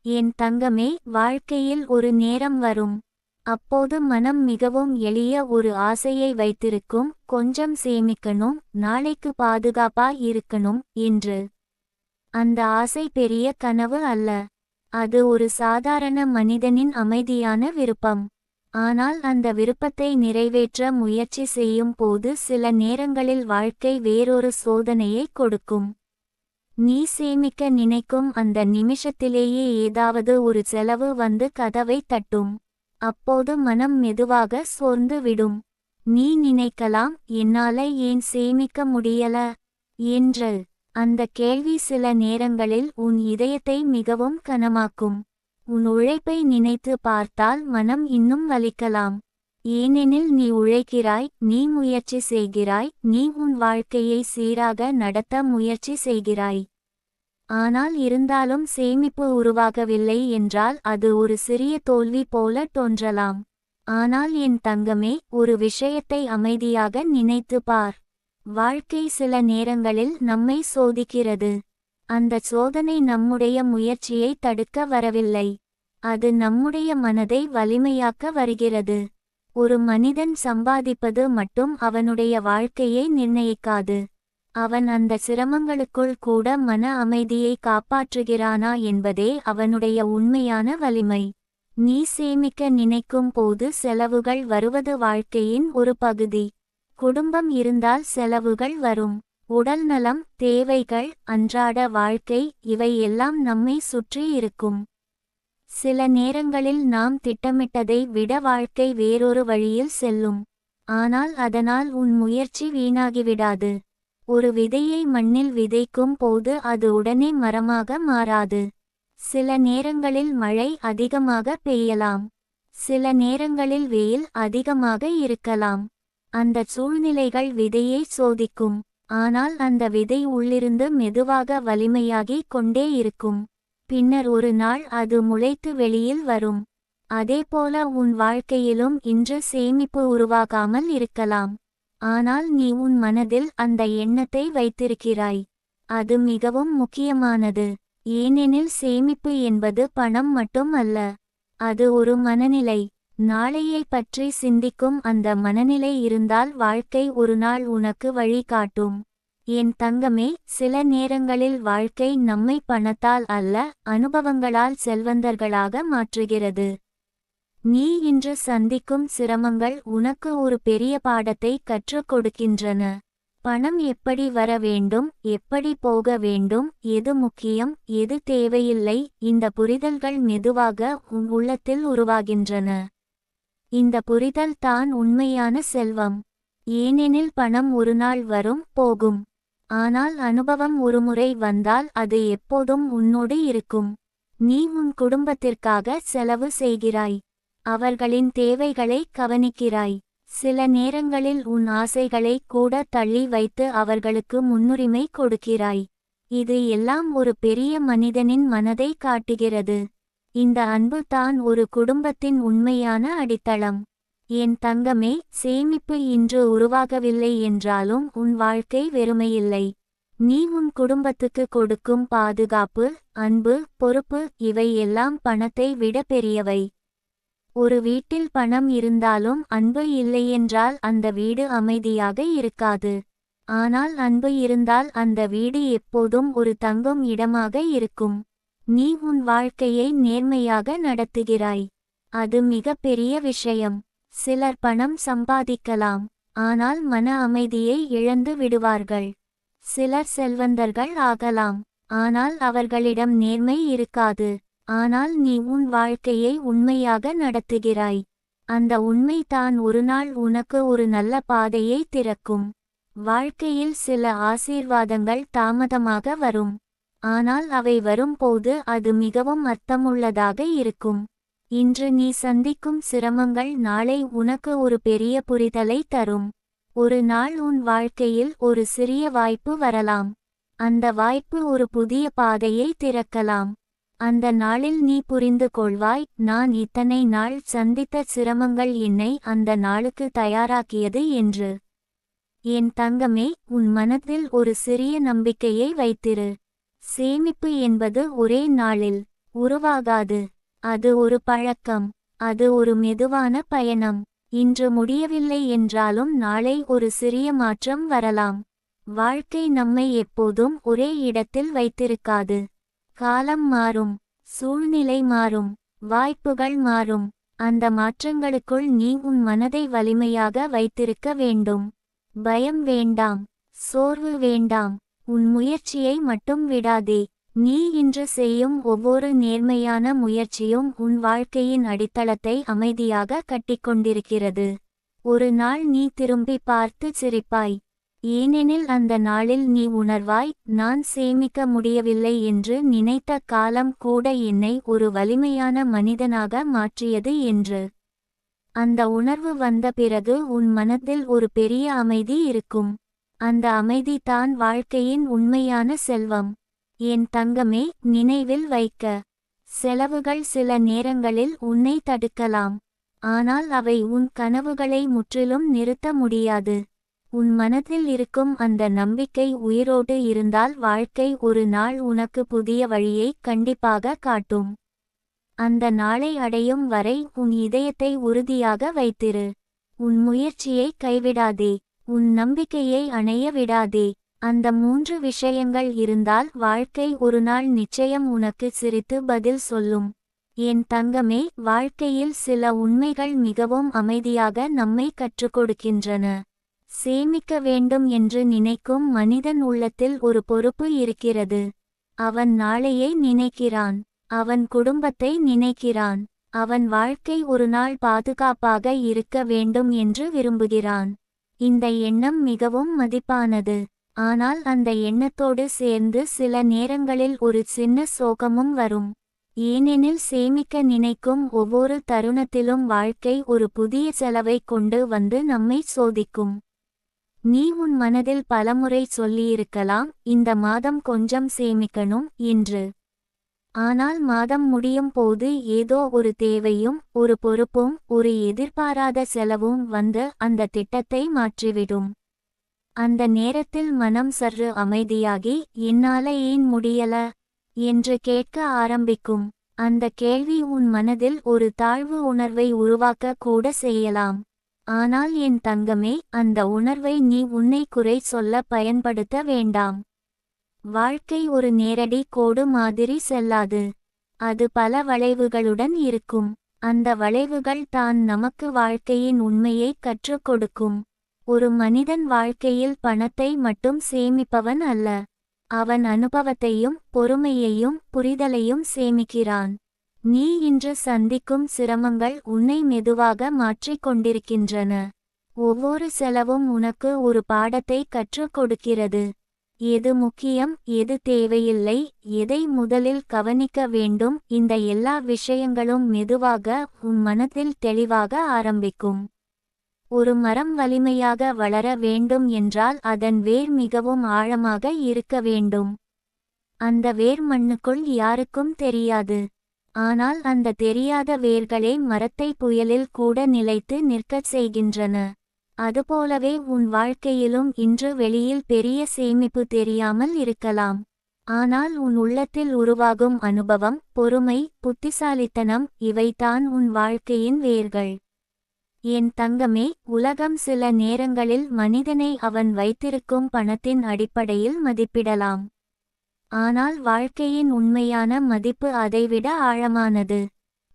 என் தங்கமே, வாழ்க்கையில் ஒரு நேரம் வரும். அப்போது மனம் மிகவும் எளிய ஒரு ஆசையை வைத்திருக்கும், கொஞ்சம் சேமிக்கணும், நாளைக்கு பாதுகாப்பா இருக்கணும் என்று. அந்த ஆசை பெரிய கனவு அல்ல. அது ஒரு சாதாரண மனிதனின் அமைதியான விருப்பம். ஆனால் அந்த விருப்பத்தை நிறைவேற்ற முயற்சி செய்யும் போது சில நேரங்களில் வாழ்க்கை வேறொரு சோதனையை கொடுக்கும். நீ சேமிக்க நினைக்கும் அந்த நிமிஷத்திலேயே ஏதாவது ஒரு செலவு வந்து கதவை தட்டும். அப்போது மனம் மெதுவாக சோர்ந்து விடும். நீ நினைக்கலாம், என்னால ஏன் சேமிக்க முடியல என்று. அந்த கேள்வி சில நேரங்களில் உன் இதயத்தை மிகவும் கனமாக்கும். உன் உழைப்பை நினைத்து பார்த்தால் மனம் இன்னும் வலிக்கலாம். ஏனெனில் நீ உழைக்கிறாய், நீ முயற்சி செய்கிறாய், நீ உன் வாழ்க்கையை சீராக நடத்த முயற்சி செய்கிறாய். ஆனால் இருந்தாலும் சேமிப்பு உருவாகவில்லை என்றால் அது ஒரு சிறிய தோல்வி போல தோன்றலாம். ஆனால் என் தங்கமே, ஒரு விஷயத்தை அமைதியாக நினைத்து பார். வாழ்க்கை சில நேரங்களில் நம்மை சோதிக்கிறது. அந்த சோதனை நம்முடைய முயற்சியை தடுக்க வரவில்லை. அது நம்முடைய மனதை வலிமையாக்க வருகிறது. ஒரு மனிதன் சம்பாதிப்பது மட்டும் அவனுடைய வாழ்க்கையை நிர்ணயிக்காது. அவன் அந்த சிரமங்களுக்குள் கூட மன அமைதியை காப்பாற்றுகிறானா என்பதே அவனுடைய உண்மையான வலிமை. நீ சேமிக்க நினைக்கும் போது செலவுகள் வருவது வாழ்க்கையின் ஒரு பகுதி. குடும்பம் இருந்தால் செலவுகள் வரும். உடல்நலம், தேவைகள், அன்றாட வாழ்க்கை, இவை எல்லாம் நம்மை சுற்றி இருக்கும். சில நேரங்களில் நாம் திட்டமிட்டதை விட வாழ்க்கை வேறொரு வழியில் செல்லும். ஆனால் அதனால் உன் முயற்சி வீணாகிவிடாது. ஒரு விதையை மண்ணில் விதைக்கும் போது அது உடனே மரமாக மாறாது. சில நேரங்களில் மழை அதிகமாக பெய்யலாம். சில நேரங்களில் வெயில் அதிகமாக இருக்கலாம். அந்த சூழ்நிலைகள் விதையை சோதிக்கும். ஆனால் அந்த விதை உள்ளிருந்து மெதுவாக வலிமையாகிக் கொண்டே இருக்கும். பின்னர் ஒரு நாள் அது முளைத்து வெளியில் வரும். அதேபோல உன் வாழ்க்கையிலும் இன்று சேமிப்பு உருவாகாமல் இருக்கலாம். ஆனால் நீ உன் மனதில் அந்த எண்ணத்தை வைத்திருக்கிறாய். அது மிகவும் முக்கியமானது. ஏனெனில் சேமிப்பு என்பது பணம் மட்டும் அல்ல. அது ஒரு மனநிலை. நாளையை பற்றி சிந்திக்கும் அந்த மனநிலை இருந்தால் வாழ்க்கை ஒரு நாள் உனக்கு வழிகாட்டும். என் தங்கமே, சில நேரங்களில் வாழ்க்கை நம்மை பணத்தால் அல்ல, அனுபவங்களால் செல்வந்தர்களாக மாற்றுகிறது. நீ இன்று சந்திக்கும் சிரமங்கள் உனக்கு ஒரு பெரிய பாடத்தை கற்றுக் கொடுக்கின்றன. பணம் எப்படி வர வேண்டும், எப்படி போக வேண்டும், எது முக்கியம், எது தேவையில்லை, இந்த புரிதல்கள் மெதுவாக உன் உள்ளத்தில் உருவாகின்றன. இந்த புரிதல் தான் உண்மையான செல்வம். ஏனெனில் பணம் ஒரு நாள் வரும், போகும். ஆனால் அனுபவம் ஒருமுறை வந்தால் அது எப்போதும் உன்னோடு இருக்கும். நீ உன் குடும்பத்திற்காக செலவு செய்கிறாய். அவர்களின் தேவைகளை கவனிக்கிறாய். சில நேரங்களில் உன் ஆசைகளை கூட தள்ளி வைத்து அவர்களுக்கு முன்னுரிமை கொடுக்கிறாய். இது எல்லாம் ஒரு பெரிய மனிதனின் மனதை காட்டுகிறது. இந்த அன்பு தான் ஒரு குடும்பத்தின் உண்மையான அடித்தளம். என் தங்கமே, சேமிப்பு இன்று உருவாகவில்லை என்றாலும் உன் வாழ்க்கை வெறுமையில்லை. நீ உன் குடும்பத்துக்கு கொடுக்கும் பாதுகாப்பு, அன்பு, பொறுப்பு, இவை எல்லாம் பணத்தை விட பெரியவை. ஒரு வீட்டில் பணம் இருந்தாலும் அன்பு இல்லையென்றால் அந்த வீடு அமைதியாக இருக்காது. ஆனால் அன்பு இருந்தால் அந்த வீடு எப்போதும் ஒரு தங்கும் இடமாக இருக்கும். நீ உன் வாழ்க்கையை நேர்மையாக நடத்துகிறாய். அது மிக பெரிய விஷயம். சிலர் பணம் சம்பாதிக்கலாம், ஆனால் மன அமைதியை இழந்து விடுவார்கள். சிலர் செல்வந்தர்கள் ஆகலாம், ஆனால் அவர்களிடம் நேர்மை இருக்காது. ஆனால் நீ உன் வாழ்க்கையை உண்மையாக நடத்துகிறாய். அந்த உண்மை தான் ஒரு நாள் உனக்கு ஒரு நல்ல பாதையை திறக்கும். வாழ்க்கையில் சில ஆசீர்வாதங்கள் தாமதமாக வரும். ஆனால் அவை வரும்போது அது மிகவும் அர்த்தமுள்ளதாக இருக்கும். இன்று நீ சந்திக்கும் சிரமங்கள் நாளை உனக்கு ஒரு பெரிய புரிதலை தரும். ஒரு நாள் உன் வாழ்க்கையில் ஒரு சிறிய வாய்ப்பு வரலாம். அந்த வாய்ப்பு ஒரு புதிய பாதையை திறக்கலாம். அந்த நாளில் நீ புரிந்து கொள்வாய், நான் இத்தனை நாள் சந்தித்த சிரமங்கள் என்னை அந்த நாளுக்கு தயாராக்கியது என்று. என் தங்கமே, உன் மனதில் ஒரு சிறிய நம்பிக்கையை வைத்திரு. சேமிப்பு என்பது ஒரே நாளில், உருவாகாது. அது ஒரு பழக்கம். அது ஒரு மெதுவான பயணம். இன்று முடியவில்லை என்றாலும் நாளை ஒரு சிறிய மாற்றம் வரலாம். வாழ்க்கை நம்மை எப்போதும் ஒரே இடத்தில் வைத்திருக்காது. காலம் மாறும், சூழ்நிலை மாறும், வாய்ப்புகள் மாறும். அந்த மாற்றங்களுக்குள் நீ உன் மனதை வலிமையாக வைத்திருக்க வேண்டும். பயம் வேண்டாம், சோர்வு வேண்டாம். உன் முயற்சியை மட்டும் விடாதே. நீ இன்று செய்யும் ஒவ்வொரு நேர்மையான முயற்சியும் உன் வாழ்க்கையின் அடித்தளத்தை அமைதியாக கட்டிக்கொண்டிருக்கிறது. ஒரு நாள் நீ திரும்பி பார்த்து சிரிப்பாய். ஏனெனில் அந்த நாளில் நீ உணர்வாய், நான் சேமிக்க முடியவில்லை என்று நினைத்த காலம் கூட என்னை ஒரு வலிமையான மனிதனாக மாற்றியது என்று. அந்த உணர்வு வந்த பிறகு உன் மனதில் ஒரு பெரிய அமைதி இருக்கும். அந்த அமைதி தான் வாழ்க்கையின் உண்மையான செல்வம். என் தங்கமே, நினைவில் வைக்க. செலவுகள் சில நேரங்களில் உன்னை தடுக்கலாம். ஆனால் அவை உன் கனவுகளை முற்றிலும் நிறுத்த முடியாது. உன் மனதில் இருக்கும் அந்த நம்பிக்கை உயிரோடு இருந்தால் வாழ்க்கை ஒரு நாள் உனக்கு புதிய வழியை கண்டிப்பாக காட்டும். அந்த நாளை அடையும் வரை உன் இதயத்தை உறுதியாக வைத்திரு. உன் முயற்சியை கைவிடாதே. உன் நம்பிக்கையை அணைய விடாதே. அந்த 3 விஷயங்கள் இருந்தால் வாழ்க்கை ஒரு நாள் நிச்சயம் உனக்கு சிரித்து பதில் சொல்லும். என் தங்கமே, வாழ்க்கையில் சில உண்மைகள் மிகவும் அமைதியாக நம்மை கற்றுக் கொடுக்கின்றன. சேமிக்க வேண்டும் என்று நினைக்கும் மனிதன் உள்ளத்தில் ஒரு பொறுப்பு இருக்கிறது. அவன் நாளையை நினைக்கிறான். அவன் குடும்பத்தை நினைக்கிறான். அவன் வாழ்க்கை ஒரு நாள் பாதுகாப்பாக இருக்க வேண்டும் என்று விரும்புகிறான். இந்த எண்ணம் மிகவும் மதிப்பானது. ஆனால் அந்த எண்ணத்தோடு சேர்ந்து சில நேரங்களில் ஒரு சின்ன சோகமும் வரும். ஏனெனில் சேமிக்க நினைக்கும் ஒவ்வொரு தருணத்திலும் வாழ்க்கை ஒரு புதிய செலவை கொண்டு வந்து நம்மை சோதிக்கும். நீ உன் மனதில் பலமுறை சொல்லியிருக்கலாம், இந்த மாதம் கொஞ்சம் சேமிக்கணும் என்று. ஆனால் மாதம் முடியும் போது ஏதோ ஒரு தேவையும் ஒரு பொறுப்பும் ஒரு எதிர்பாராத செலவும் வந்து அந்த திட்டத்தை மாற்றிவிடும். அந்த நேரத்தில் மனம் சற்று அமைதியாகி, என்னால ஏன் முடியல என்று கேட்க ஆரம்பிக்கும். அந்த கேள்வி உன் மனதில் ஒரு தாழ்வு உணர்வை உருவாக்க கூட செய்யலாம். ஆனால் என் தங்கமே, அந்த உணர்வை நீ உன்னை குறை சொல்ல பயன்படுத்த வேண்டாம். வாழ்க்கை ஒரு நேரடி கோடு மாதிரி செல்லாது. அது பல வளைவுகளுடன் இருக்கும். அந்த வளைவுகள் தான் நமக்கு வாழ்க்கையின் உண்மையை கற்றுக் கொடுக்கும். ஒரு மனிதன் வாழ்க்கையில் பணத்தை மட்டும் சேமிப்பவன் அல்ல. அவன் அனுபவத்தையும் பொறுமையையும் புரிதலையும் சேமிக்கிறான். நீ இன்று சந்திக்கும் சிரமங்கள் உன்னை மெதுவாக மாற்றிக் கொண்டிருக்கின்றன. ஒவ்வொரு செலவும் உனக்கு ஒரு பாடத்தை கற்றுக் கொடுக்கிறது. எது முக்கியம், எது தேவையில்லை, எதை முதலில் கவனிக்க வேண்டும், இந்த எல்லா விஷயங்களும் மெதுவாக உன் மனதில் தெளிவாக ஆரம்பிக்கும். ஒரு மரம் வலிமையாக வளர வேண்டும் என்றால் அதன் வேர் மிகவும் ஆழமாக இருக்க வேண்டும். அந்த வேர் மண்ணுக்குள் யாருக்கும் தெரியாது. ஆனால் அந்த தெரியாத வேர்களே மரத்தை புயலில் கூட நிலைத்து நிற்கச் செய்கின்றன. அதுபோலவே உன் வாழ்க்கையிலும் இன்று வெளியில் பெரிய சேமிப்பு தெரியாமல் இருக்கலாம். ஆனால் உன் உள்ளத்தில் உருவாகும் அனுபவம், பொறுமை, புத்திசாலித்தனம், இவைதான் உன் வாழ்க்கையின் வேர்கள். என் தங்கமே, உலகம் சில நேரங்களில் மனிதனை அவன் வைத்திருக்கும் பணத்தின் அடிப்படையில் மதிப்பிடலாம். ஆனால் வாழ்க்கையின் உண்மையான மதிப்பு அதைவிட ஆழமானது.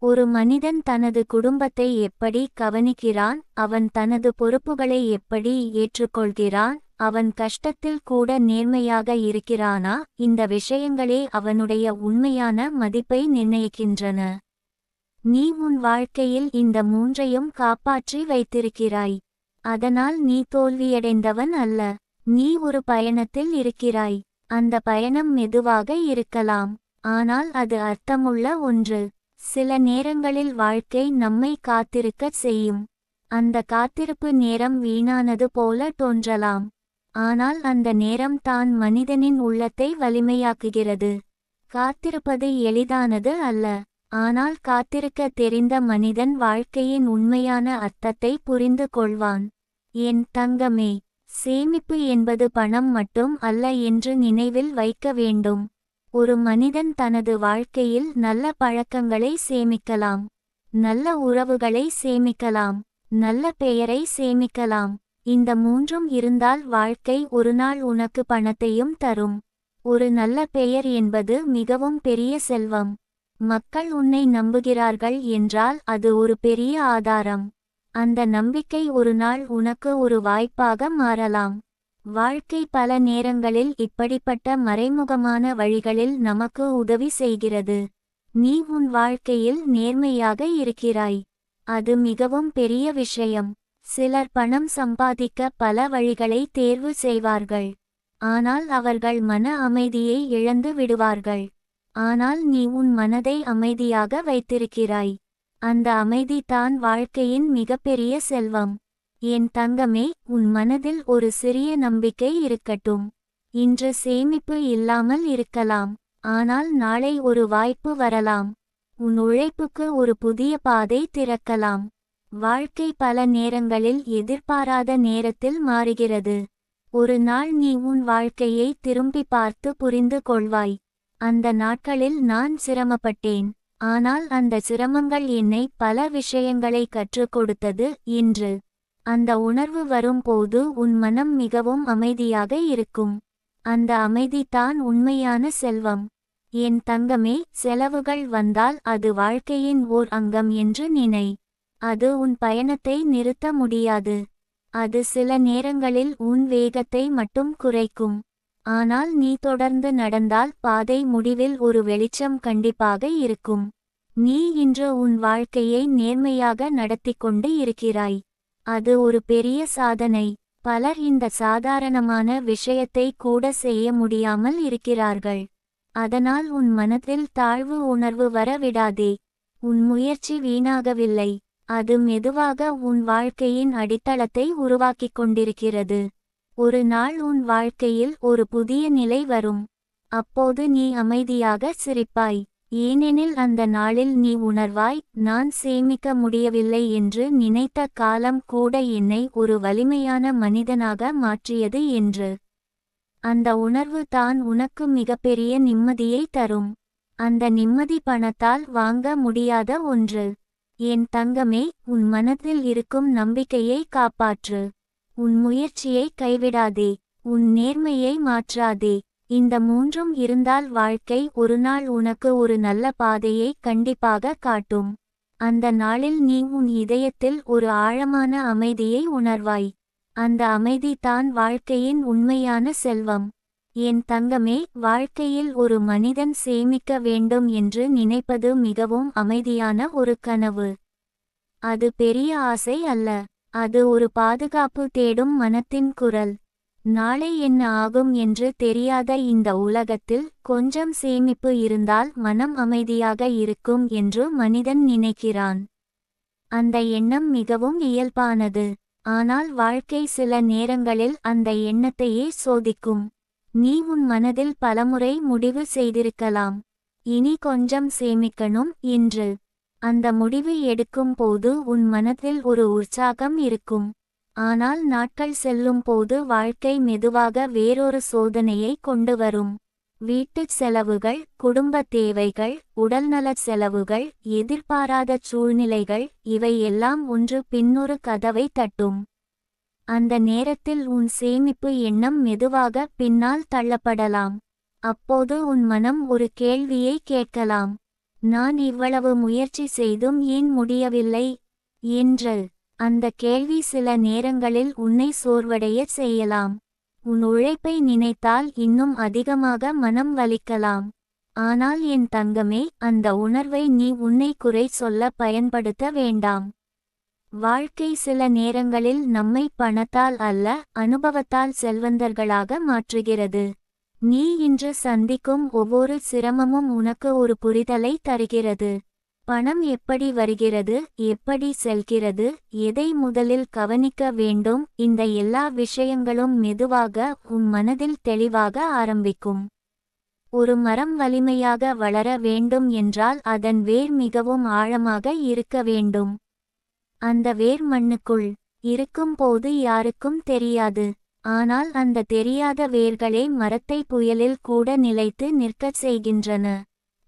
ஒரு மனிதன் தனது குடும்பத்தை எப்படி கவனிக்கிறான், அவன் தனது பொறுப்புகளை எப்படி ஏற்றுக்கொள்கிறான், அவன் கஷ்டத்தில் கூட நேர்மையாக இருக்கிறானா, இந்த விஷயங்களே அவனுடைய உண்மையான மதிப்பை நிர்ணயிக்கின்றன. நீ உன் வாழ்க்கையில் இந்த 3ஐயும் காப்பாற்றி வைத்திருக்கிறாய். அதனால் நீ தோல்வியடைந்தவன் அல்ல. நீ ஒரு பயணத்தில் இருக்கிறாய். அந்த பயணம் மெதுவாக இருக்கலாம். ஆனால் அது அர்த்தமுள்ள ஒன்று. சில நேரங்களில் வாழ்க்கை நம்மை காத்திருக்கச் செய்யும். அந்த காத்திருப்பு நேரம் வீணானது போல தோன்றலாம். ஆனால் அந்த நேரம் தான் மனிதனின் உள்ளத்தை வலிமையாக்குகிறது. காத்திருப்பது எளிதானது அல்ல. ஆனால் காத்திருக்க தெரிந்த மனிதன் வாழ்க்கையின் உண்மையான அர்த்தத்தை புரிந்து கொள்வான். என் தங்கமே, சேமிப்பு என்பது பணம் மட்டும் அல்ல என்று நினைவில் வைக்க வேண்டும். ஒரு மனிதன் தனது வாழ்க்கையில் நல்ல பழக்கங்களை சேமிக்கலாம், நல்ல உறவுகளை சேமிக்கலாம், நல்ல பெயரை சேமிக்கலாம். இந்த மூன்றும் இருந்தால் வாழ்க்கை ஒருநாள் உனக்கு பணத்தையும் தரும். ஒரு நல்ல பெயர் என்பது மிகவும் பெரிய செல்வம். மக்கள் உன்னை நம்புகிறார்கள் என்றால் அது ஒரு பெரிய ஆதாரம். அந்த நம்பிக்கை ஒருநாள் உனக்கு ஒரு வாய்ப்பாக மாறலாம். வாழ்க்கை பல நேரங்களில் இப்படிப்பட்ட மறைமுகமான வழிகளில் நமக்கு உதவி செய்கிறது. நீ உன் வாழ்க்கையில் நேர்மையாக இருக்கிறாய். அது மிகவும் பெரிய விஷயம். சிலர் பணம் சம்பாதிக்க பல வழிகளை தேர்வு செய்வார்கள். ஆனால் அவர்கள் மன அமைதியை இழந்து விடுவார்கள். ஆனால் நீ உன் மனதை அமைதியாக வைத்திருக்கிறாய். அந்த அமைதி தான் வாழ்க்கையின் மிகப்பெரிய செல்வம். என் தங்கமே, உன் மனதில் ஒரு சிறிய நம்பிக்கை இருக்கட்டும். இன்று சேமிப்பு இல்லாமல் இருக்கலாம், ஆனால் நாளை ஒரு வாய்ப்பு வரலாம். உன் உழைப்புக்கு ஒரு புதிய பாதை திறக்கலாம். வாழ்க்கை பல நேரங்களில் எதிர்பாராத நேரத்தில் மாறுகிறது. ஒரு நாள் நீ உன் வாழ்க்கையை திரும்பி பார்த்து புரிந்து கொள்வாய். அந்த நாட்களில் நான் சிரமப்பட்டேன், ஆனால் அந்த சிரமங்கள் என்னை பல விஷயங்களை கற்றுக் கொடுத்தது என்று. அந்த உணர்வு வரும்போது உன் மனம் மிகவும் அமைதியாக இருக்கும். அந்த அமைதி தான் உண்மையான செல்வம். என் தங்கமே, செலவுகள் வந்தால் அது வாழ்க்கையின் ஓர் அங்கம் என்று நினை. அது உன் பயணத்தை நிறுத்த முடியாது. அது சில நேரங்களில் உன் வேகத்தை மட்டும் குறைக்கும். ஆனால் நீ தொடர்ந்து நடந்தால் பாதை முடிவில் ஒரு வெளிச்சம் கண்டிப்பாக இருக்கும். நீ இன்று உன் வாழ்க்கையை நேர்மையாக நடத்திக்கொண்டு இருக்கிறாய். அது ஒரு பெரிய சாதனை. பலர் இந்த சாதாரணமான விஷயத்தை கூட செய்ய முடியாமல் இருக்கிறார்கள். அதனால் உன் மனதில் தாழ்வு உணர்வு வர விடாதே. உன் முயற்சி வீணாகவில்லை. அது மெதுவாக உன் வாழ்க்கையின் அடித்தளத்தை உருவாக்கிக் கொண்டிருக்கிறது. ஒரு நாள் உன் வாழ்க்கையில் ஒரு புதிய நிலை வரும். அப்போது நீ அமைதியாக சிரிப்பாய். ஏனெனில் அந்த நாளில் நீ உணர்வாய், நான் சேமிக்க முடியவில்லை என்று நினைத்த காலம் கூட என்னை ஒரு வலிமையான மனிதனாக மாற்றியது என்று. அந்த உணர்வு தான் உனக்கு மிகப்பெரிய நிம்மதியை தரும். அந்த நிம்மதி பணத்தால் வாங்க முடியாத ஒன்று. என் தங்கமே, உன் மனதில் இருக்கும் நம்பிக்கையை காப்பாற்று. உன் முயற்சியை கைவிடாதே. உன் நேர்மையை மாற்றாதே. இந்த மூன்றும் இருந்தால் வாழ்க்கை ஒருநாள் உனக்கு ஒரு நல்ல பாதையை கண்டிப்பாக காட்டும். அந்த நாளில் நீ உன் இதயத்தில் ஒரு ஆழமான அமைதியை உணர்வாய். அந்த அமைதி தான் வாழ்க்கையின் உண்மையான செல்வம். என் தங்கமே, வாழ்க்கையில் ஒரு மனிதன் சேமிக்க வேண்டும் என்று நினைப்பது மிகவும் அமைதியான ஒரு கனவு. அது பெரிய ஆசை அல்ல. அது ஒரு பாதுகாப்பு தேடும் மனத்தின் குரல். நாளை என்ன ஆகும் என்று தெரியாத இந்த உலகத்தில் கொஞ்சம் சேமிப்பு இருந்தால் மனம் அமைதியாக இருக்கும் என்று மனிதன் நினைக்கிறான். அந்த எண்ணம் மிகவும் இயல்பானது. ஆனால் வாழ்க்கை சில நேரங்களில் அந்த எண்ணத்தையே சோதிக்கும். நீ உன் மனதில் பலமுறை முடிவு செய்திருக்கலாம், இனி கொஞ்சம் சேமிக்கணும் என்று. அந்த முடிவு எடுக்கும் போது உன் மனதில் ஒரு உற்சாகம் இருக்கும். ஆனால் நாட்கள் செல்லும் போது வாழ்க்கை மெதுவாக வேறொரு சோதனையை கொண்டு வரும். வீட்டுச் செலவுகள், குடும்ப தேவைகள், உடல்நலச் செலவுகள், எதிர்பாராத சூழ்நிலைகள், இவை எல்லாம் ஒன்று பின்னொரு கதவை தட்டும். அந்த நேரத்தில் உன் சேமிப்பு எண்ணம் மெதுவாக பின்னால் தள்ளப்படலாம். அப்போது உன் மனம் ஒரு கேள்வியை கேட்கலாம். நான் இவ்வளவு முயற்சி செய்தும் ஏன் முடியவில்லை என்று. அந்த கேள்வி சில நேரங்களில் உன்னை சோர்வடைய செய்யலாம். உன் உழைப்பை நினைத்தால் இன்னும் அதிகமாக மனம் வலிக்கலாம். ஆனால் என் தங்கமே, அந்த உணர்வை நீ உன்னை குறை சொல்ல பயன்படுத்த வேண்டாம். வாழ்க்கை சில நேரங்களில் நம்மை பணத்தால் அல்ல, அனுபவத்தால் செல்வந்தர்களாக மாற்றுகிறது. நீ இன்று சந்திக்கும் ஒவ்வொரு சிரமமும் உனக்கு ஒரு புரிதலை தருகிறது. பணம் எப்படி வருகிறது, எப்படி செல்கிறது, எதை முதலில் கவனிக்க வேண்டும், இந்த எல்லா விஷயங்களும் மெதுவாக உன் மனதில் தெளிவாக ஆரம்பிக்கும். ஒரு மரம் வலிமையாக வளர வேண்டும் என்றால் அதன் வேர் மிகவும் ஆழமாக இருக்க வேண்டும். அந்த வேர் மண்ணுக்குள் இருக்கும் போது யாருக்கும் தெரியாது. ஆனால் அந்த தெரியாத வேர்களே மரத்தை புயலில் கூட நிலைத்து நிற்கச் செய்கின்றன.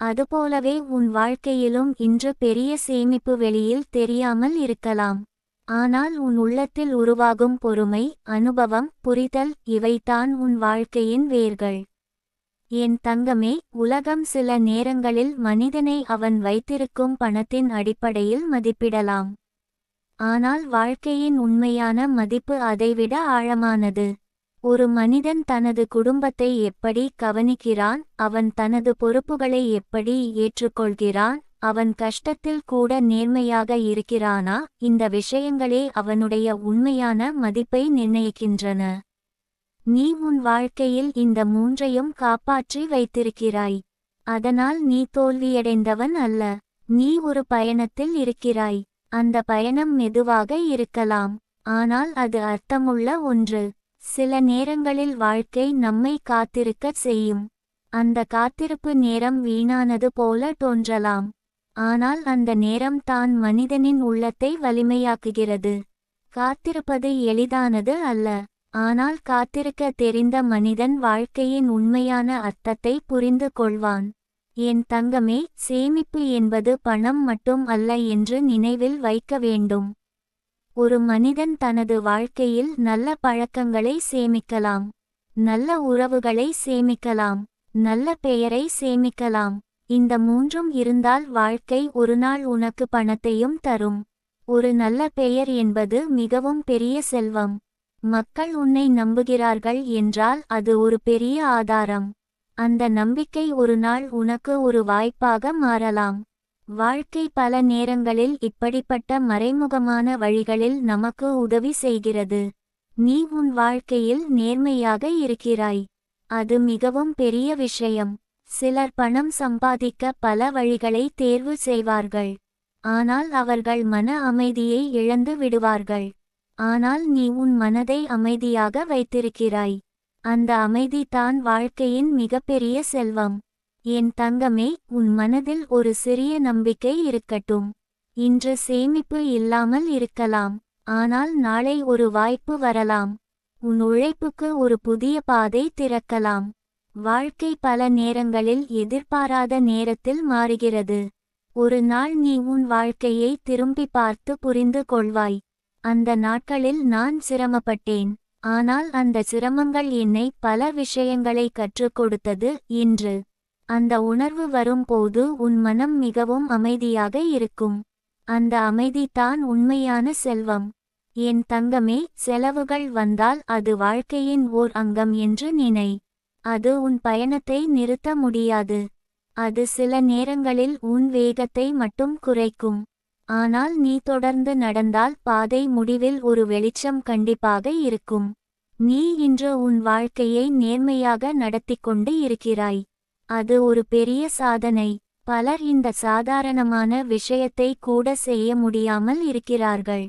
அதுபோலவே உன் வாழ்க்கையிலும் இன்று பெரிய சேமிப்பு வெளியில் தெரியாமல் இருக்கலாம். ஆனால் உன் உள்ளத்தில் உருவாகும் பொறுமை, அனுபவம், புரிதல் இவைதான் உன் வாழ்க்கையின் வேர்கள். என் தங்கமே, உலகம் சில நேரங்களில் மனிதனை அவன் வைத்திருக்கும் பணத்தின் அடிப்படையில் மதிப்பிடலாம். ஆனால் வாழ்க்கையின் உண்மையான மதிப்பு அதைவிட ஆழமானது. ஒரு மனிதன் தனது குடும்பத்தை எப்படி கவனிக்கிறான், அவன் தனது பொறுப்புகளை எப்படி ஏற்றுக்கொள்கிறான், அவன் கஷ்டத்தில் கூட நேர்மையாக இருக்கிறானா, இந்த விஷயங்களே அவனுடைய உண்மையான மதிப்பை நிர்ணயிக்கின்றன. நீ உன் வாழ்க்கையில் இந்த மூன்றையும் காப்பாற்றி வைத்திருக்கிறாய். அதனால் நீ தோல்வியடைந்தவன் அல்ல. நீ ஒரு பயணத்தில் இருக்கிறாய். அந்த பயணம் மெதுவாக இருக்கலாம், ஆனால் அது அர்த்தமுள்ள ஒன்று. சில நேரங்களில் வாழ்க்கை நம்மை காத்திருக்கச் செய்யும். அந்த காத்திருப்பு நேரம் வீணானது போல தோன்றலாம். ஆனால் அந்த நேரம் தான் மனிதனின் உள்ளத்தை வலிமையாக்குகிறது. காத்திருப்பது எளிதானது அல்ல. ஆனால் காத்திருக்க தெரிந்த மனிதன் வாழ்க்கையின் உண்மையான அர்த்தத்தை புரிந்து கொள்வான். என் தங்கமே, சேமிப்பு என்பது பணம் மட்டும் அல்ல என்று நினைவில் வைக்க வேண்டும். ஒரு மனிதன் தனது வாழ்க்கையில் நல்ல பழக்கங்களை சேமிக்கலாம், நல்ல உறவுகளை சேமிக்கலாம், நல்ல பெயரை சேமிக்கலாம். இந்த மூன்றும் இருந்தால் வாழ்க்கை ஒருநாள் உனக்கு பணத்தையும் தரும். ஒரு நல்ல பெயர் என்பது மிகவும் பெரிய செல்வம். மக்கள் உன்னை நம்புகிறார்கள் என்றால் அது ஒரு பெரிய ஆதாரம். அந்த நம்பிக்கை ஒருநாள் உனக்கு ஒரு வாய்ப்பாக மாறலாம். வாழ்க்கை பல நேரங்களில் இப்படிப்பட்ட மறைமுகமான வழிகளில் நமக்கு உதவி செய்கிறது. நீ உன் வாழ்க்கையில் நேர்மையாக இருக்கிறாய். அது மிகவும் பெரிய விஷயம். சிலர் பணம் சம்பாதிக்க பல வழிகளை தேர்வு செய்வார்கள். ஆனால் அவர்கள் மன அமைதியை இழந்து விடுவார்கள். ஆனால் நீ உன் மனதை அமைதியாக வைத்திருக்கிறாய். அந்த அமைதி தான் வாழ்க்கையின் மிகப்பெரிய செல்வம். என் தங்கமே, உன் மனதில் ஒரு சிறிய நம்பிக்கை இருக்கட்டும். இன்று சேமிப்பு இல்லாமல் இருக்கலாம், ஆனால் நாளை ஒரு வாய்ப்பு வரலாம். உன் உழைப்புக்கு ஒரு புதிய பாதை திறக்கலாம். வாழ்க்கை பல நேரங்களில் எதிர்பாராத நேரத்தில் மாறுகிறது. ஒரு நாள் நீ உன் வாழ்க்கையை திரும்பி பார்த்து புரிந்து கொள்வாய். அந்த நாட்களில் நான் சிரமப்பட்டேன், ஆனால் அந்த சிரமங்கள் என்னை பல விஷயங்களை கற்றுக் கொடுத்தது என்று. அந்த உணர்வு வரும்போது உன் மனம் மிகவும் அமைதியாக இருக்கும். அந்த அமைதி தான் உண்மையான செல்வம். என் தங்கமே, செலவுகள் வந்தால் அது வாழ்க்கையின் ஓர் அங்கம் என்று நினை. அது உன் பயணத்தை நிறுத்த முடியாது. அது சில நேரங்களில் உன் வேகத்தை மட்டும் குறைக்கும். ஆனால் நீ தொடர்ந்து நடந்தால் பாதை முடிவில் ஒரு வெளிச்சம் கண்டிப்பாக இருக்கும். நீ இன்று உன் வாழ்க்கையை நேர்மையாக நடத்திக்கொண்டு இருக்கிறாய். அது ஒரு பெரிய சாதனை. பலர் இந்த சாதாரணமான விஷயத்தை கூட செய்ய முடியாமல் இருக்கிறார்கள்.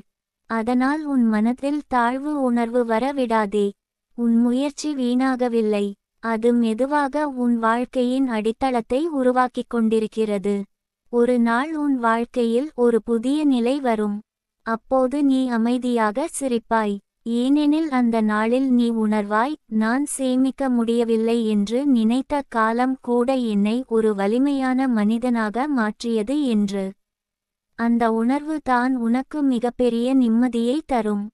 அதனால் உன் மனதில் தாழ்வு உணர்வு வர விடாதே. உன் முயற்சி வீணாகவில்லை. அது மெதுவாக உன் வாழ்க்கையின் அடித்தளத்தை உருவாக்கிக் கொண்டிருக்கிறது. ஒரு நாள் உன் வாழ்க்கையில் ஒரு புதிய நிலை வரும். அப்போது நீ அமைதியாக சிரிப்பாய். ஏனெனில் அந்த நாளில் நீ உணர்வாய், நான் சேமிக்க முடியவில்லை என்று நினைத்த காலம் கூட என்னை ஒரு வலிமையான மனிதனாக மாற்றியது என்று. அந்த உணர்வு தான் உனக்கு மிகப்பெரிய நிம்மதியை தரும்.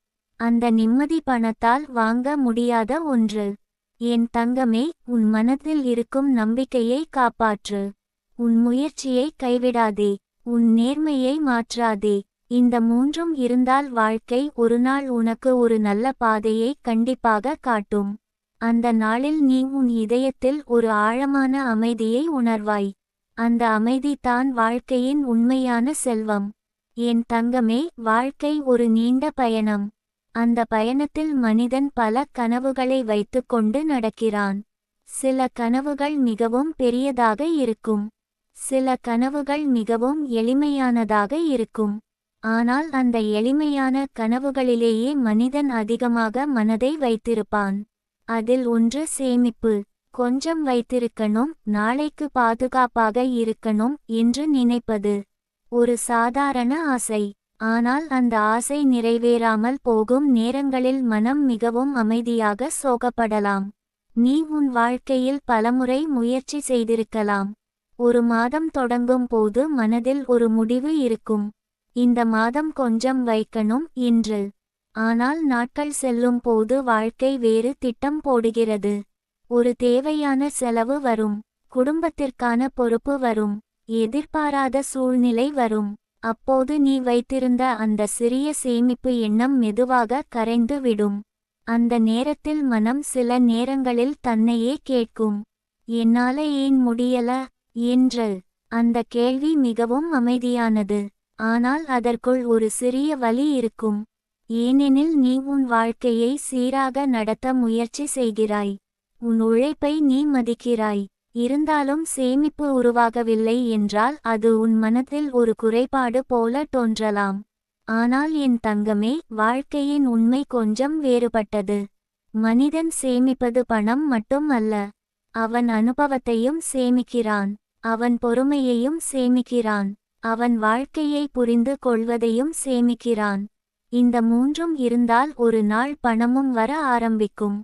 அந்த நிம்மதி பணத்தால் வாங்க முடியாத ஒன்று. என் தங்கமே, உன் மனதில் இருக்கும் நம்பிக்கையை காப்பாற்று. உன் முயற்சியை கைவிடாதே. உன் நேர்மையை மாற்றாதே. இந்த மூன்றும் இருந்தால் வாழ்க்கை ஒருநாள் உனக்கு ஒரு நல்ல பாதையை கண்டிப்பாக காட்டும். அந்த நாளில் நீ உன் இதயத்தில் ஒரு ஆழமான அமைதியை உணர்வாய். அந்த அமைதி தான் வாழ்க்கையின் உண்மையான செல்வம். என் தங்கமே, வாழ்க்கை ஒரு நீண்ட பயணம். அந்த பயணத்தில் மனிதன் பல கனவுகளை வைத்துக்கொண்டு நடக்கிறான். சில கனவுகள் மிகவும் பெரியதாக இருக்கும். சில கனவுகள் மிகவும் எளிமையானதாக இருக்கும். ஆனால் அந்த எளிமையான கனவுகளிலேயே மனிதன் அதிகமாக மனதை வைத்திருப்பான். அதில் ஒன்று சேமிப்பு. கொஞ்சம் வைத்திருக்கணும், நாளைக்கு பாதுகாப்பாக இருக்கணும் என்று நினைப்பது. ஒரு சாதாரண ஆசை. ஆனால் அந்த ஆசை நிறைவேறாமல் போகும் நேரங்களில் மனம் மிகவும் அமைதியாக சோகப்படலாம். நீ உன் வாழ்க்கையில் பலமுறை முயற்சி செய்திருக்கலாம். ஒரு மாதம் தொடங்கும் போது மனதில் ஒரு முடிவு இருக்கும். இந்த மாதம் கொஞ்சம் வைக்கணும் என்று. ஆனால் நாட்கள் செல்லும் போது வாழ்க்கை வேறு திட்டம் போடுகிறது. ஒரு தேவையான செலவு வரும். குடும்பத்திற்கான பொறுப்பு வரும். எதிர்பாராத சூழ்நிலை வரும். அப்போது நீ வைத்திருந்த அந்த சிறிய சேமிப்பு எண்ணம் மெதுவாக கரைந்து விடும். அந்த நேரத்தில் மனம் சில நேரங்களில் தன்னையே கேட்கும். என்னால ஏன் முடியல என்று. அந்த கேள்வி மிகவும் அமைதியானது. ஆனால் அதற்குள் ஒரு சிறிய வலி இருக்கும். ஏனெனில் நீ உன் வாழ்க்கையை சீராக நடத்த முயற்சி செய்கிறாய். உன் உழைப்பை நீ மதிக்கிறாய். இருந்தாலும் சேமிப்பு உருவாகவில்லை என்றால் அது உன் மனத்தில் ஒரு குறைபாடு போல தோன்றலாம். ஆனால் என் தங்கமே, வாழ்க்கையின் உண்மை கொஞ்சம் வேறுபட்டது. மனிதன் சேமிப்பது பணம் மட்டும் அல்ல. அவன் அனுபவத்தையும் சேமிக்கிறான். அவன் பொறுமையையும் சேமிக்கிறான். அவன் வாழ்க்கையை புரிந்து கொள்வதையும் சேமிக்கிறான். இந்த மூன்றும் இருந்தால் ஒரு நாள் பணமும் வர ஆரம்பிக்கும்.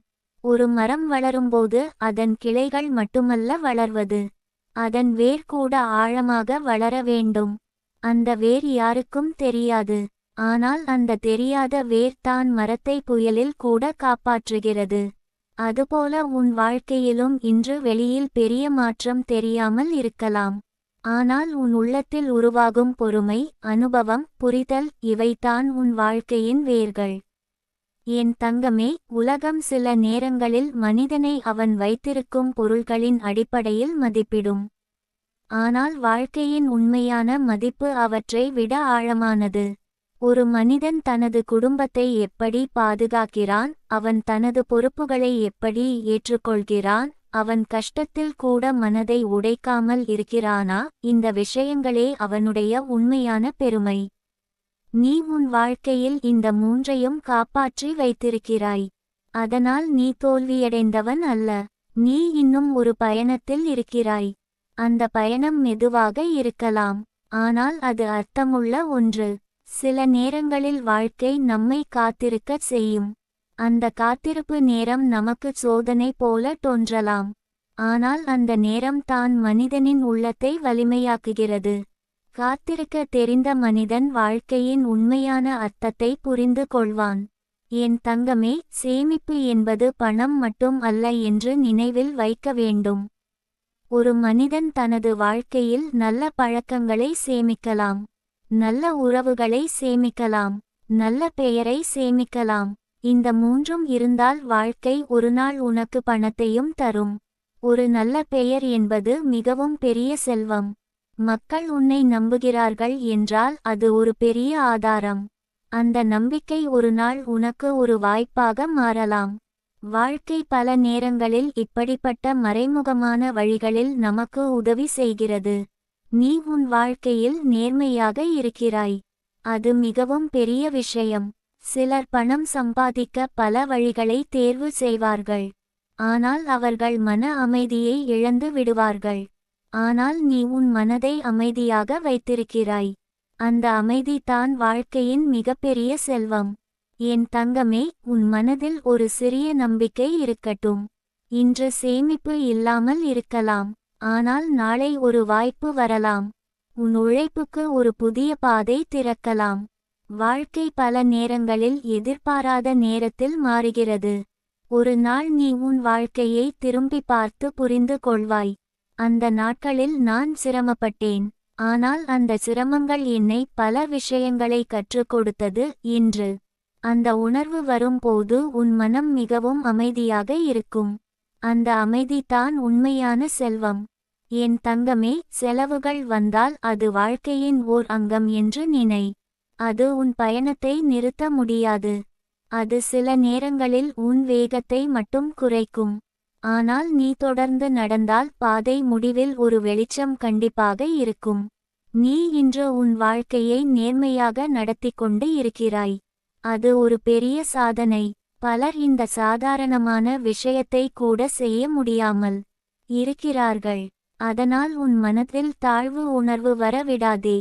ஒரு மரம் வளரும்போது அதன் கிளைகள் மட்டுமல்ல வளர்வது, அதன் வேர் கூட ஆழமாக வளர வேண்டும். அந்த வேர் யாருக்கும் தெரியாது. ஆனால் அந்த தெரியாத வேர் தான் மரத்தை புயலில் கூட காப்பாற்றுகிறது. அதுபோல உன் வாழ்க்கையிலும் இன்று வெளியில் பெரிய மாற்றம் தெரியாமல் இருக்கலாம். ஆனால் உன் உள்ளத்தில் உருவாகும் பொறுமை, அனுபவம், புரிதல் இவைதான் உன் வாழ்க்கையின் வேர்கள். என் தங்கமே, உலகம் சில நேரங்களில் மனிதனை அவன் வைத்திருக்கும் பொருள்களின் அடிப்படையில் மதிப்பிடும். ஆனால் வாழ்க்கையின் உண்மையான மதிப்பு அவற்றை விட ஆழமானது. ஒரு மனிதன் தனது குடும்பத்தை எப்படி பாதுகாக்கிறான், அவன் தனது பொறுப்புகளை எப்படி ஏற்றுக்கொள்கிறான், அவன் கஷ்டத்தில் கூட மனதை உடைக்காமல் இருக்கிறானா, இந்த விஷயங்களே அவனுடைய உண்மையான பெருமை. நீ உன் வாழ்க்கையில் இந்த மூன்றையும் காப்பாற்றி வைத்திருக்கிறாய். அதனால் நீ தோல்வியடைந்தவன் அல்ல. நீ இன்னும் ஒரு பயணத்தில் இருக்கிறாய். அந்த பயணம் மெதுவாக இருக்கலாம். ஆனால் அது அர்த்தமுள்ள ஒன்று. சில நேரங்களில் வாழ்க்கை நம்மை காத்திருக்கச் செய்யும். அந்த காத்திருப்பு நேரம் நமக்கு சோதனை போல தோன்றலாம். ஆனால் அந்த நேரம் தான் மனிதனின் உள்ளத்தை வலிமையாக்குகிறது. காத்திருக்க தெரிந்த மனிதன் வாழ்க்கையின் உண்மையான அர்த்தத்தை புரிந்து கொள்வான். என் தங்கமே, சேமிப்பு என்பது பணம் மட்டும் அல்ல என்று நினைவில் வைக்க வேண்டும். ஒரு மனிதன் தனது வாழ்க்கையில் நல்ல பழக்கங்களை சேமிக்கலாம். நல்ல உறவுகளை சேமிக்கலாம். நல்ல பெயரை சேமிக்கலாம். இந்த மூன்றும் இருந்தால் வாழ்க்கை ஒருநாள் உனக்கு பணத்தையும் தரும். ஒரு நல்ல பெயர் என்பது மிகவும் பெரிய செல்வம். மக்கள் உன்னை நம்புகிறார்கள் என்றால் அது ஒரு பெரிய ஆதாரம். அந்த நம்பிக்கை ஒரு நாள் உனக்கு ஒரு வாய்ப்பாக மாறலாம். வாழ்க்கை பல நேரங்களில் இப்படிப்பட்ட மறைமுகமான வழிகளில் நமக்கு உதவி செய்கிறது. நீ உன் வாழ்க்கையில் நேர்மையாக இருக்கிறாய். அது மிகவும் பெரிய விஷயம். சிலர் பணம் சம்பாதிக்க பல வழிகளை தேர்வு செய்வார்கள். ஆனால் அவர்கள் மன அமைதியை இழந்து விடுவார்கள். ஆனால் நீ உன் மனதை அமைதியாக வைத்திருக்கிறாய். அந்த அமைதி தான் வாழ்க்கையின் மிகப்பெரிய செல்வம். என் தங்கமே, உன் மனதில் ஒரு சிறிய நம்பிக்கை இருக்கட்டும். இன்று சேமிப்பு இல்லாமல் இருக்கலாம். ஆனால் நாளை ஒரு வாய்ப்பு வரலாம். உன் உழைப்புக்கு ஒரு புதிய பாதை திறக்கலாம். வாழ்க்கை பல நேரங்களில் எதிர்பாராத நேரத்தில் மாறுகிறது. ஒரு நாள் நீ உன் வாழ்க்கையை திரும்பி பார்த்து புரிந்து கொள்வாய். அந்த நாட்களில் நான் சிரமப்பட்டேன். ஆனால் அந்த சிரமங்கள் என்னை பல விஷயங்களை கற்றுக் கொடுத்தது என்று. அந்த உணர்வு வரும்போது உன் மனம் மிகவும் அமைதியாக இருக்கும். அந்த அமைதி தான் உண்மையான செல்வம். என் தங்கமே, செலவுகள் வந்தால் அது வாழ்க்கையின் ஓர் அங்கம் என்று நினை. அது உன் பயணத்தை நிறுத்த முடியாது. அது சில நேரங்களில் உன் வேகத்தை மட்டும் குறைக்கும். ஆனால் நீ தொடர்ந்து நடந்தால் பாதை முடிவில் ஒரு வெளிச்சம் கண்டிப்பாக இருக்கும். நீ இன்று உன் வாழ்க்கையை நேர்மையாக நடத்திக்கொண்டு இருக்கிறாய். அது ஒரு பெரிய சாதனை. பலர் இந்த சாதாரணமான விஷயத்தை கூட செய்ய முடியாமல் இருக்கிறார்கள். அதனால் உன் மனதில் தாழ்வு உணர்வு வர விடாதே.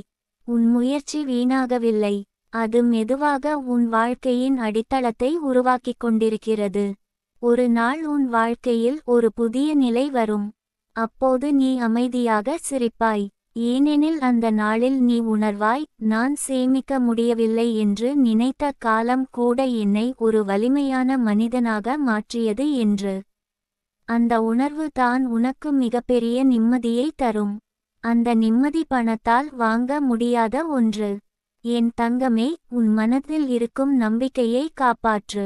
உன் முயற்சி வீணாகவில்லை. அது மெதுவாக உன் வாழ்க்கையின் அடித்தளத்தை உருவாக்கிக் கொண்டிருக்கிறது. ஒரு நாள் உன் வாழ்க்கையில் ஒரு புதிய நிலை வரும். அப்போது நீ அமைதியாக சிரிப்பாய். ஏனெனில் அந்த நாளில் நீ உணர்வாய், நான் சேமிக்க முடியவில்லை என்று நினைத்த காலம் கூட என்னை ஒரு வலிமையான மனிதனாக மாற்றியது என்று. அந்த உணர்வு தான் உனக்கு மிகப்பெரிய நிம்மதியை தரும். அந்த நிம்மதி பணத்தால் வாங்க முடியாத ஒன்று. என் தங்கமே, உன் மனதில் இருக்கும் நம்பிக்கையை காப்பாற்று.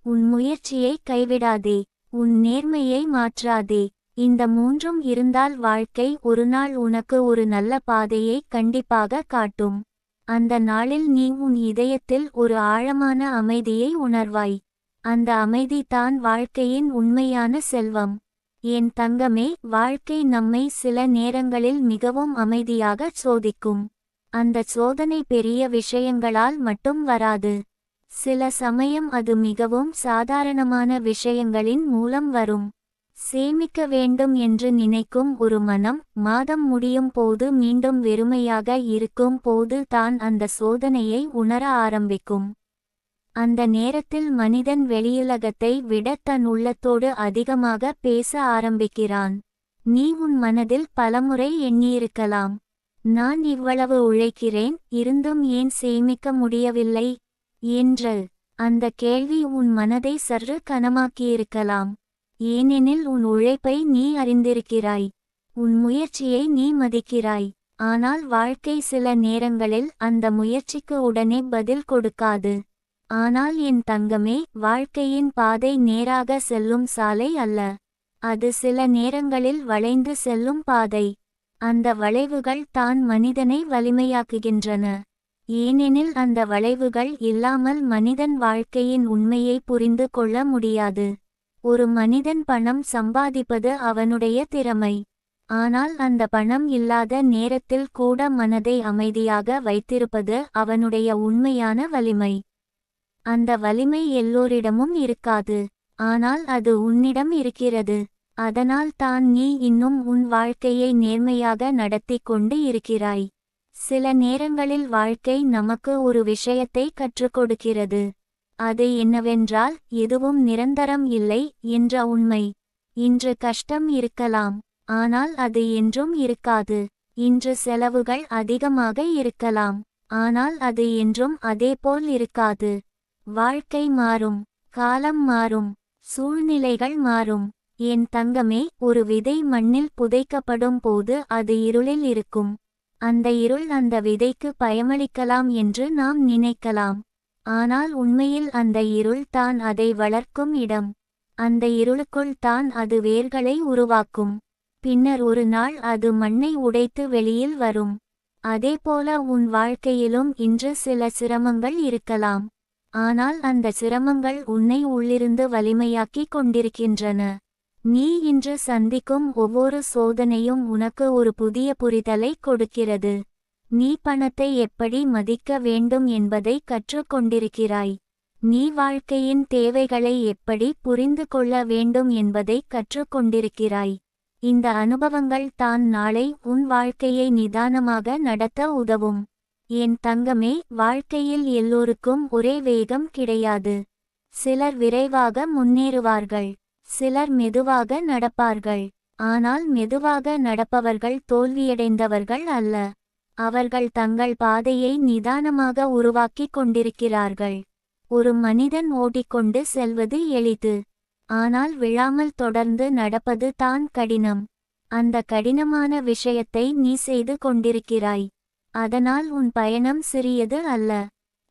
உன் முயற்சியை கைவிடாதே. உன் நேர்மையை மாற்றாதே. இந்த மூன்றும் இருந்தால் வாழ்க்கை ஒரு நாள் உனக்கு ஒரு நல்ல பாதையை கண்டிப்பாக காட்டும். அந்த நாளில் நீ உன் இதயத்தில் ஒரு ஆழமான அமைதியை உணர்வாய். அந்த அமைதி தான் வாழ்க்கையின் உண்மையான செல்வம். என் தங்கமே, வாழ்க்கை நம்மை சில நேரங்களில் மிகவும் அமைதியாக சோதிக்கும். அந்த சோதனை பெரிய விஷயங்களால் மட்டும் வராது. சில சமயம் அது மிகவும் சாதாரணமான விஷயங்களின் மூலம் வரும். சேமிக்க வேண்டும் என்று நினைக்கும் ஒரு மனம் மாதம் முடியும் போது மீண்டும் வெறுமையாக இருக்கும் போது தான் அந்த சோதனையை உணர ஆரம்பிக்கும். அந்த நேரத்தில் மனிதன் வெளியுலகத்தை விட தன் உள்ளத்தோடு அதிகமாக பேச ஆரம்பிக்கிறான். நீ உன் மனதில் பலமுறை எண்ணியிருக்கலாம், நான் இவ்வளவு உழைக்கிறேன், இருந்தும் ஏன் சேமிக்க முடியவில்லை என்று. அந்த கேள்வி உன் மனதை சற்று கனமாக்கியிருக்கலாம். ஏனெனில் உன் உழைப்பை நீ அறிந்திருக்கிறாய். உன் முயற்சியை நீ மதிக்கிறாய். ஆனால் வாழ்க்கை சில நேரங்களில் அந்த முயற்சிக்கு உடனே பதில் கொடுக்காது. ஆனால் என் தங்கமே, வாழ்க்கையின் பாதை நேராக செல்லும் சாலை அல்ல. அது சில நேரங்களில் வளைந்து செல்லும் பாதை. அந்த வளைவுகள் தான் மனிதனை வலிமையாக்குகின்றன. ஏனெனில் அந்த வளைவுகள் இல்லாமல் மனிதன் வாழ்க்கையின் உண்மையை புரிந்து கொள்ள முடியாது. ஒரு மனிதன் பணம் சம்பாதிப்பது அவனுடைய திறமை. ஆனால் அந்த பணம் இல்லாத நேரத்தில் கூட மனதை அமைதியாக வைத்திருப்பது அவனுடைய உண்மையான வலிமை. அந்த வலிமை எல்லோரிடமும் இருக்காது. ஆனால் அது உன்னிடம் இருக்கிறது. அதனால் தான் நீ இன்னும் உன் வாழ்க்கையை நேர்மையாக நடத்தி கொண்டு இருக்கிறாய். சில நேரங்களில் வாழ்க்கை நமக்கு ஒரு விஷயத்தை கற்றுக் கொடுக்கிறது. அது என்னவென்றால், எதுவும் நிரந்தரம் இல்லை என்ற உண்மை. இன்று கஷ்டம் இருக்கலாம், ஆனால் அது என்றும் இருக்காது. இன்று செலவுகள் அதிகமாக இருக்கலாம், ஆனால் அது என்றும் அதேபோல் இருக்காது. வாழ்க்கை மாறும், காலம் மாறும், சூழ்நிலைகள் மாறும். என் தங்கமே, ஒரு விதை மண்ணில் புதைக்கப்படும் போது அது இருளில் இருக்கும். அந்த இருள் அந்த விதைக்கு பயமளிக்கலாம் என்று நாம் நினைக்கலாம். ஆனால் உண்மையில் அந்த இருள் தான் அதை வளர்க்கும் இடம். அந்த இருளுக்குள் தான் அது வேர்களை உருவாக்கும். பின்னர் ஒரு நாள் அது மண்ணை உடைத்து வெளியில் வரும். அதேபோல உன் வாழ்க்கையிலும் இன்று சில சிரமங்கள் இருக்கலாம். ஆனால் அந்த சிரமங்கள் உன்னை உள்ளிருந்து வலிமையாக்கிக் கொண்டிருக்கின்றன. நீ இன்று சந்திக்கும் ஒவ்வொரு சோதனையும் உனக்கு ஒரு புதிய புரிதலை கொடுக்கிறது. நீ பணத்தை எப்படி மதிக்க வேண்டும் என்பதை கற்றுக் கொண்டிருக்கிறாய். நீ வாழ்க்கையின் தேவைகளை எப்படி புரிந்து கொள்ள வேண்டும் என்பதை கற்றுக் கொண்டிருக்கிறாய். இந்த அனுபவங்கள் தான் நாளை உன் வாழ்க்கையை நிதானமாக நடத்த உதவும். என் தங்கமே, வாழ்க்கையில் எல்லோருக்கும் ஒரே வேகம் கிடையாது. சிலர் விரைவாக முன்னேறுவார்கள், சிலர் மெதுவாக நடப்பார்கள். ஆனால் மெதுவாக நடப்பவர்கள் தோல்வியடைந்தவர்கள் அல்ல. அவர்கள் தங்கள் பாதையை நிதானமாக உருவாக்கிக் கொண்டிருக்கிறார்கள். ஒரு மனிதன் ஓடிக்கொண்டு செல்வது எளிது, ஆனால் விழாமல் தொடர்ந்து நடப்பது தான் கடினம். அந்த கடினமான விஷயத்தை நீ செய்து கொண்டிருக்கிறாய். அதனால் உன் பயணம் சிறியது அல்ல.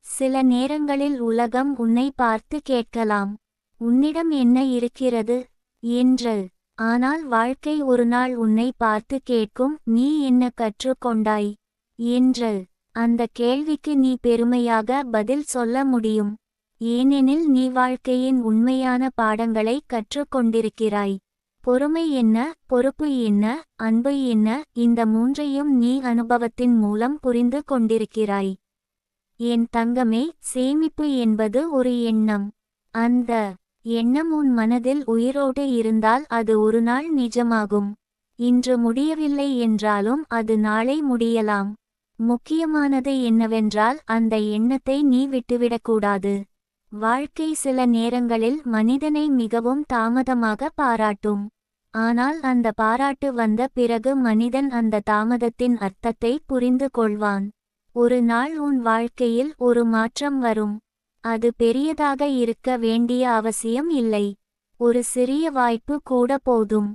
சில நேரங்களில் உலகம் உன்னை பார்த்து கேட்கலாம், உன்னிடம் என்ன இருக்கிறது என்று. ஆனால் வாழ்க்கை ஒரு நாள் உன்னை பார்த்து கேட்கும், நீ என்ன கற்றுக்கொண்டாய் என்று. அந்த கேள்விக்கு நீ பெருமையாக பதில் சொல்ல முடியும். ஏனெனில் நீ வாழ்க்கையின் உண்மையான பாடங்களை கற்றுக்கொண்டிருக்கிறாய். பொறுமை என்ன, பொறுப்பு என்ன, அன்பு என்ன, இந்த மூன்றையும் நீ அனுபவத்தின் மூலம் புரிந்து கொண்டிருக்கிறாய். என் தங்கமே, சேமிப்பு என்பது ஒரு எண்ணம். அந்த எண்ணம் உன் மனதில் உயிரோடு இருந்தால் அது ஒரு நாள் நிஜமாகும். இன்று முடியவில்லை என்றாலும் அது நாளை முடியலாம். முக்கியமானது என்னவென்றால் அந்த எண்ணத்தை நீ விட்டுவிடக்கூடாது. வாழ்க்கை சில நேரங்களில் மனிதனை மிகவும் தாமதமாக பாராட்டும். ஆனால் அந்த பாராட்டு வந்த பிறகு மனிதன் அந்த தாமதத்தின் அர்த்தத்தை புரிந்து கொள்வான். ஒரு நாள் உன் வாழ்க்கையில் ஒரு மாற்றம் வரும். அது பெரியதாக இருக்க வேண்டிய அவசியம் இல்லை. ஒரு சிறிய வாய்ப்பு கூட போதும்.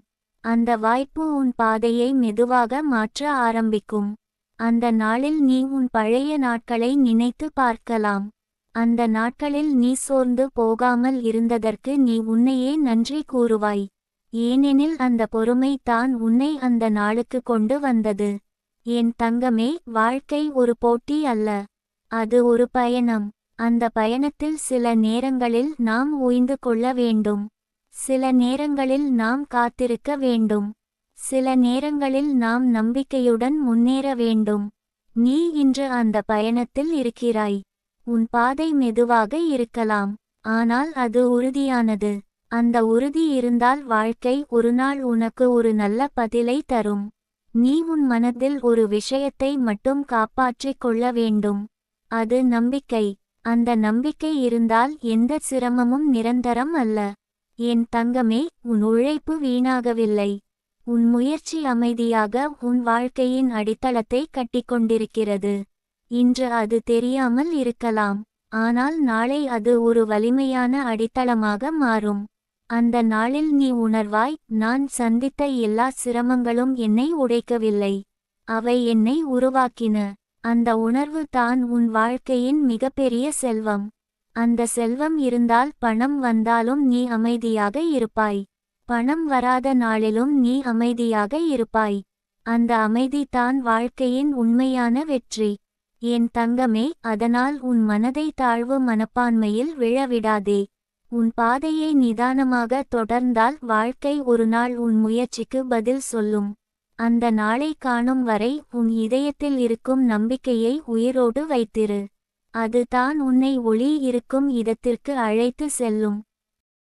அந்த வாய்ப்பு உன் பாதையை மெதுவாக மாற்ற ஆரம்பிக்கும். அந்த நாளில் நீ உன் பழைய நாட்களை நினைத்து பார்க்கலாம். அந்த நாட்களில் நீ சோர்ந்து போகாமல் இருந்ததற்கு நீ உன்னையே நன்றி கூறுவாய். ஏனெனில் அந்த பொறுமை தான் உன்னை அந்த நாளுக்கு கொண்டு வந்தது. என் தங்கமே, வாழ்க்கை ஒரு போட்டி அல்ல. அது ஒரு பயணம். அந்த பயணத்தில் சில நேரங்களில் நாம் ஓய்ந்து கொள்ள வேண்டும். சில நேரங்களில் நாம் காத்திருக்க வேண்டும். சில நேரங்களில் நாம் நம்பிக்கையுடன் முன்னேற வேண்டும். நீ இன்று அந்த பயணத்தில் இருக்கிறாய். உன் பாதை மெதுவாக இருக்கலாம், ஆனால் அது உறுதியானது. அந்த உறுதி இருந்தால் வாழ்க்கை ஒருநாள் உனக்கு ஒரு நல்ல பதிலை தரும். நீ உன் மனதில் ஒரு விஷயத்தை மட்டும் காப்பாற்றிக் கொள்ள வேண்டும். அது நம்பிக்கை. அந்த நம்பிக்கை இருந்தால் எந்த சிரமமும் நிரந்தரம் அல்ல. என் தங்கமே, உன் உழைப்பு வீணாகவில்லை. உன் முயற்சி அமைதியாக உன் வாழ்க்கையின் அடித்தளத்தை கட்டிக்கொண்டிருக்கிறது. இன்று அது தெரியாமல் இருக்கலாம், ஆனால் நாளை அது ஒரு வலிமையான அடித்தளமாக மாறும். அந்த நாளில் நீ உணர்வாய், நான் சந்தித்த எல்லா சிரமங்களும் என்னை உடைக்கவில்லை, அவை என்னை உருவாக்கின. அந்த உணர்வு தான் உன் வாழ்க்கையின் மிகப்பெரிய செல்வம். அந்த செல்வம் இருந்தால் பணம் வந்தாலும் நீ அமைதியாக இருப்பாய். பணம் வராத நாளிலும் நீ அமைதியாக இருப்பாய். அந்த அமைதி தான் வாழ்க்கையின் உண்மையான வெற்றி. என் தங்கமே, அதனால் உன் மனதை தாழ்வு மனப்பான்மையில் விழவிடாதே. உன் பாதையை நிதானமாக தொடர்ந்தால் வாழ்க்கை ஒரு நாள் உன் முயற்சிக்கு பதில் சொல்லும். அந்த நாளை காணும் வரை உன் இதயத்தில் இருக்கும் நம்பிக்கையை உயிரோடு வைத்திரு. அது தான் உன்னை ஒளி இருக்கும் இடத்திற்கு அழைத்து செல்லும்.